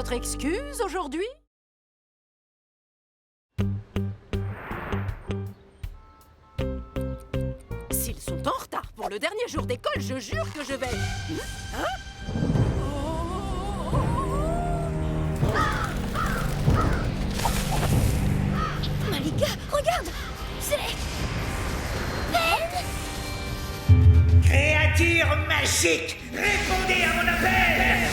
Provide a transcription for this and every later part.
votre excuse aujourd'hui? S'ils sont en retard pour le dernier jour d'école, je jure que je vais... Malika, regarde! C'est... Ben! Créature magique, répondez à mon appel!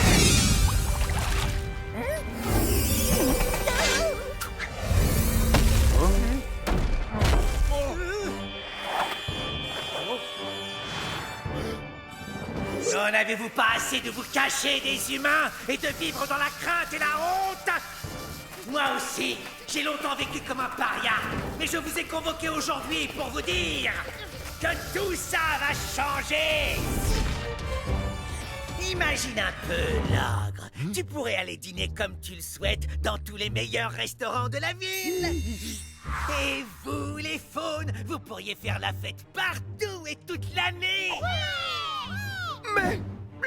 N'en avez-vous pas assez de vous cacher des humains et de vivre dans la crainte et la honte? Moi aussi, j'ai longtemps vécu comme un paria, mais je vous ai convoqué aujourd'hui pour vous dire que tout ça va changer. Imagine un peu, l'ogre. Tu pourrais aller dîner comme tu le souhaites dans tous les meilleurs restaurants de la ville. Et vous, les faunes, vous pourriez faire la fête partout et toute l'année. Mais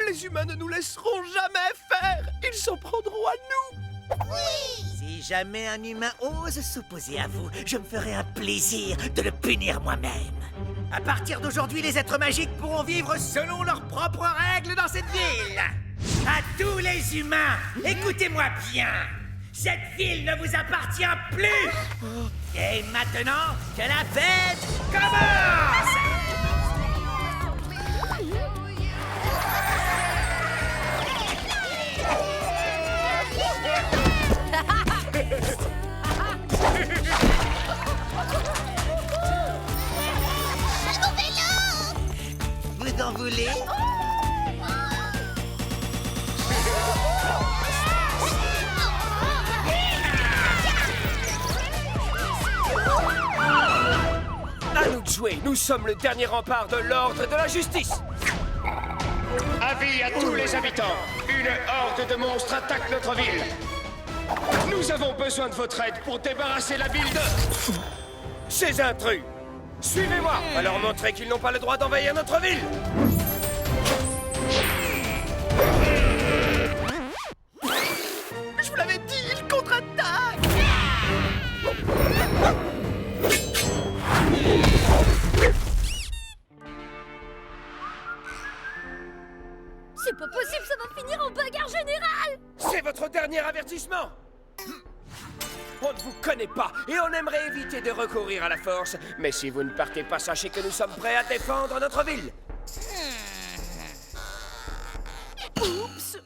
les humains ne nous laisseront jamais faire. Ils s'en prendront à nous. Si jamais un humain ose s'opposer à vous, je me ferai un plaisir de le punir moi-même. À partir d'aujourd'hui, les êtres magiques pourront vivre selon leurs propres règles dans cette ville. À tous les humains, écoutez-moi bien. Cette ville ne vous appartient plus. Et maintenant, que la fête commence. Vous en voulez? À nous de jouer. Nous sommes le dernier rempart de l'ordre et de la justice. Avis à tous les habitants. Une horde de monstres attaque notre ville. Nous avons besoin de votre aide pour débarrasser la ville de... Ces intrus. Suivez-moi. À leur montrer qu'ils n'ont pas le droit d'envahir notre ville. Je vous l'avais dit, ils contre-attaquent. C'est pas possible, ça va finir en bagarre générale! C'est votre dernier avertissement. On ne vous connaît pas et on aimerait éviter de recourir à la force. Mais si vous ne partez pas, sachez que nous sommes prêts à défendre notre ville. Oups!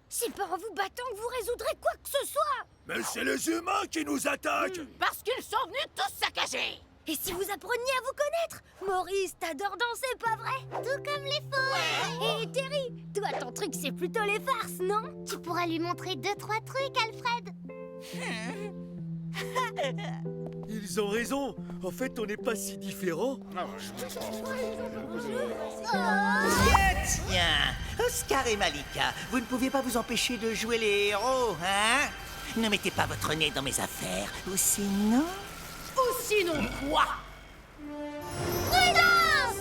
C'est pas en vous battant que vous résoudrez quoi que ce soit! Mais c'est les humains qui nous attaquent. Parce qu'ils sont venus tous saccager! Et si vous appreniez à vous connaître? Maurice, t'adores danser, pas vrai? Tout comme les faux! Et Terry, toi, ton truc, c'est plutôt les farces, non? Tu pourras lui montrer 2-3 trucs, Alfred! Ils ont raison. En fait, on n'est pas si différents. Tiens, Oscar et Malika, vous ne pouviez pas vous empêcher de jouer les héros, hein? Ne mettez pas votre nez dans mes affaires, ou sinon... Ou sinon quoi? Prudence!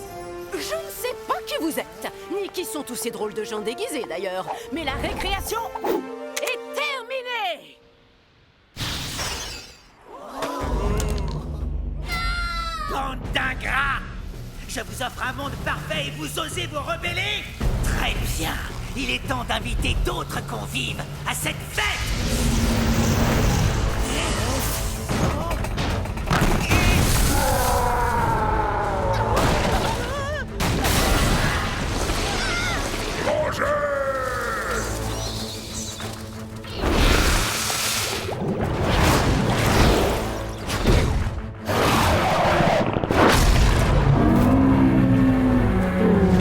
Je ne sais pas qui vous êtes, ni qui sont tous ces drôles de gens déguisés d'ailleurs, mais la récréation est terminée! Bande d'ingrats! Je vous offre un monde parfait et vous osez vous rebeller? Très bien! Il est temps d'inviter d'autres convives à cette fête!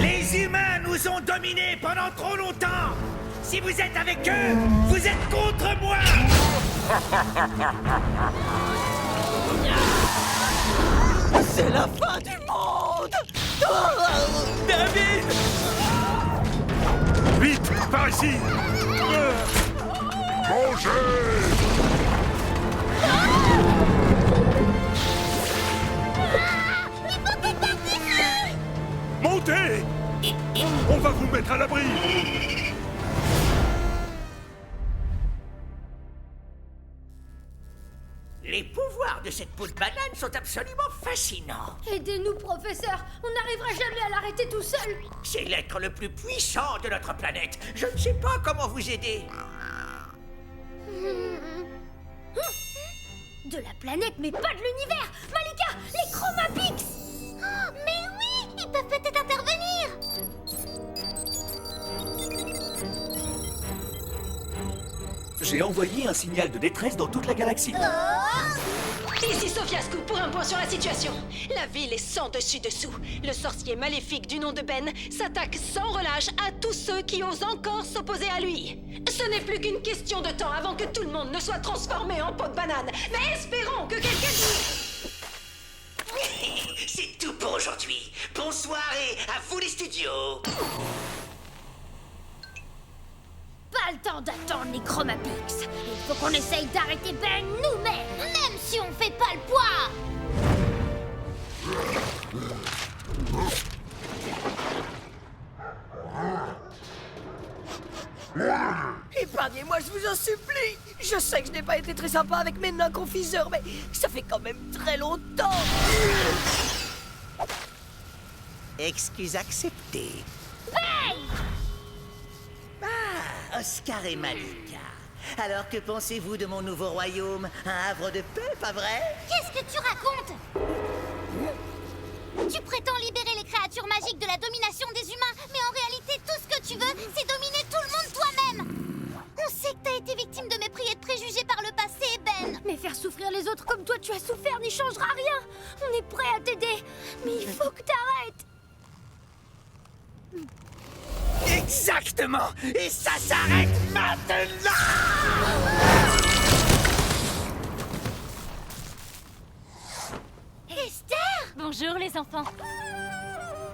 Les humains nous ont dominés pendant trop longtemps! Si vous êtes avec eux, vous êtes contre moi! C'est la fin du monde. Oh, David! Vite, par ici! Mangez! va vous mettre à l'abri. Les pouvoirs de cette peau de banane sont absolument fascinants. Aidez-nous, professeur. On n'arrivera jamais à l'arrêter tout seul. C'est l'être le plus puissant de notre planète. Je ne sais pas comment vous aider. De la planète, mais pas de l'univers. Malika, les Chromapix. Oh, mais oui, ils peuvent peut-être intervenir. J'ai envoyé un signal de détresse dans toute la galaxie. Ici Sophia Scoop pour un point sur la situation. La ville est sans dessus-dessous. Le sorcier maléfique du nom de Ben s'attaque sans relâche à tous ceux qui osent encore s'opposer à lui. Ce n'est plus qu'une question de temps avant que tout le monde ne soit transformé en peau de banane. Mais espérons que quelqu'un... C'est tout pour aujourd'hui. Bonsoir et à vous les studios. Pas le temps d'attendre les Chromapix. Il faut qu'on essaye d'arrêter Ben nous-mêmes. Même si on fait pas le poids. Épargnez-moi, je vous en supplie. Je sais que je n'ai pas été très sympa avec mes nains confiseurs, mais ça fait quand même très longtemps. Excuse acceptée. Ah, Oscar et Malika. Alors que pensez-vous de mon nouveau royaume? Un havre de paix, pas vrai? Qu'est-ce que tu racontes? Tu prétends libérer les créatures magiques de la domination des humains, mais en réalité, tout ce que tu veux, c'est dominer tout le monde toi-même. On sait que t'as été victime de mépris et de préjugés par le passé, Ben. Mais faire souffrir les autres comme toi tu as souffert n'y changera rien. On est prêt à t'aider, mais il faut que t'arrêtes. Exactement! Et ça s'arrête maintenant! Esther! Bonjour les enfants.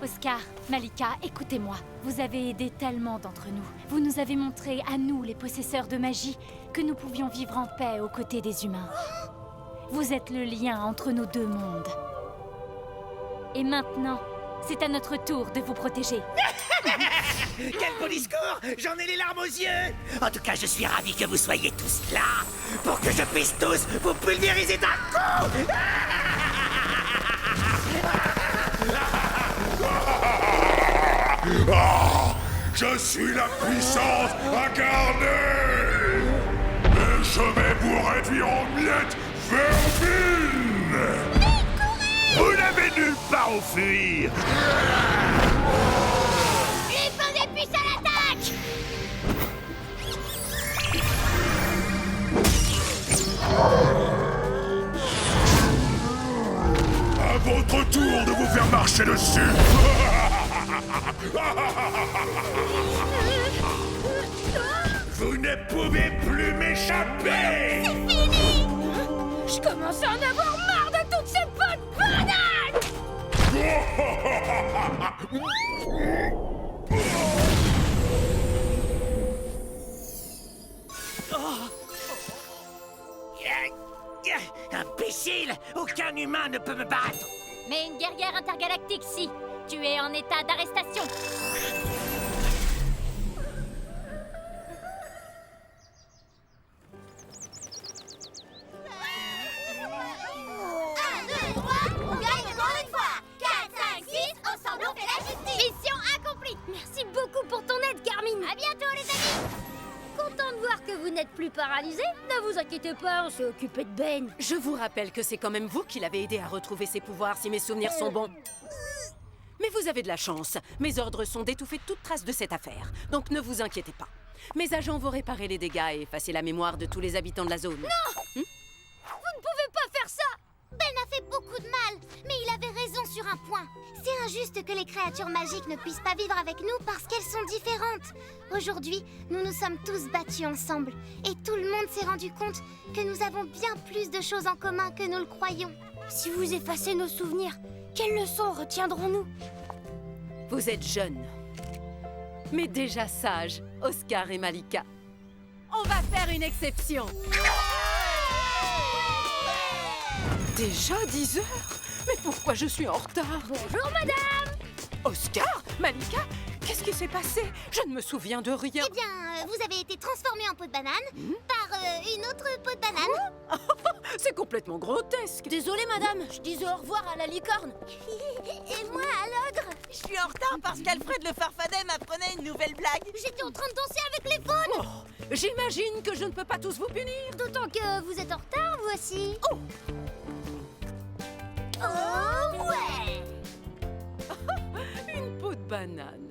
Oscar, Malika, écoutez-moi. Vous avez aidé tellement d'entre nous. Vous nous avez montré, à nous, les possesseurs de magie, que nous pouvions vivre en paix aux côtés des humains. Vous êtes le lien entre nos deux mondes. Et maintenant, c'est à notre tour de vous protéger. Quel beau discours! J'en ai les larmes aux yeux! En tout cas, je suis ravi que vous soyez tous là pour que je puisse tous vous pulvériser d'un coup! Je suis la puissance incarnée! Et je vais vous réduire en miettes vermines! Vous n'avez nulle part où fuir! Les pains d'épices à l'attaque! À votre tour de vous faire marcher dessus! Vous ne pouvez plus m'échapper! C'est fini! Je commence à en avoir marre de toutes ces bonnes bananes! Imbécile! Aucun humain ne peut me battre! Mais une guerrière intergalactique, si. Tu es en état d'arrestation. 1, 2, 3, on gagne encore une fois. 4, 5, 6, ensemble on fait la justice. Mission accomplie. Merci beaucoup pour ton aide, Carmine. À bientôt, les amis. Content de voir que vous n'êtes plus paralysés. Ne vous inquiétez pas, on s'est occupé de Ben. Je vous rappelle que c'est quand même vous qui l'avez aidé à retrouver ses pouvoirs, si mes souvenirs sont bons. Mais vous avez de la chance. Mes ordres sont d'étouffer toute trace de cette affaire. Donc ne vous inquiétez pas. Mes agents vont réparer les dégâts et effacer la mémoire de tous les habitants de la zone. Non! Vous ne pouvez pas faire ça! Ben a fait beaucoup de mal, mais il avait raison sur un point. C'est injuste que les créatures magiques ne puissent pas vivre avec nous parce qu'elles sont différentes. Aujourd'hui, nous nous sommes tous battus ensemble. Et tout le monde s'est rendu compte que nous avons bien plus de choses en commun que nous le croyons. Si vous effacez nos souvenirs, quelles leçons retiendrons-nous? Vous êtes jeunes, mais déjà sages, Oscar et Malika. On va faire une exception. Déjà 10 heures? Mais pourquoi je suis en retard? Bonjour, madame! Oscar? Malika? Qu'est-ce qui s'est passé? Je ne me souviens de rien. Eh bien, vous avez été transformé en peau de banane par une autre peau de banane. C'est complètement grotesque. Désolée, madame, je disais au revoir à la licorne. Et moi, à l'ogre. Je suis en retard parce qu'Alfred le farfadet m'apprenait une nouvelle blague. J'étais en train de danser avec les faunes. Oh, j'imagine que je ne peux pas tous vous punir. D'autant que vous êtes en retard, vous aussi. Oh. Oh ouais. Une peau de banane.